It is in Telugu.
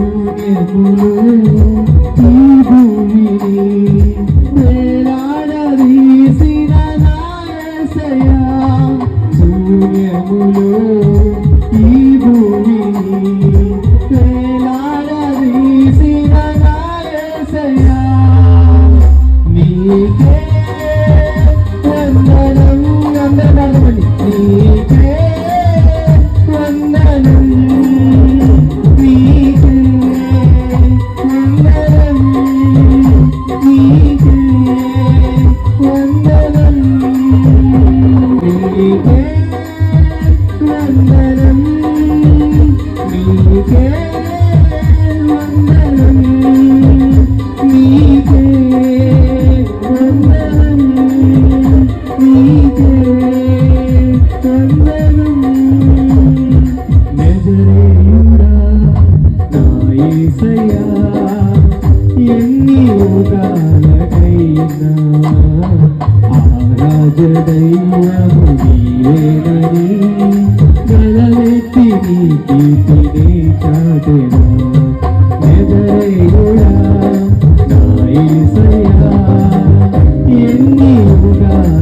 శూన్యములో ఈ భూమిని వేలాడదీసిన నా యేసయ్యా, శూన్యములో ఈ భూమిని వేలాడదీసిన నా యేసయ్యా, నీకే వందనం. అందరూ పాడమండి. నీకే వందనం, నీకే వందనం, నీకే వందనం, నీకే వందనం, నీకే వందనం, నీకే వందనం, నీకే వందనం. నజరేయుడా నా యేసయ్యా, ఎన్ని యుగాలకైనా ఆరాధ్యదైవము నీవేనని గలవెత్తి నీ కీర్తిని చాటెదా. నజరేయుడా నా యేసయ్యా, ఎన్ని యుగాలకైనా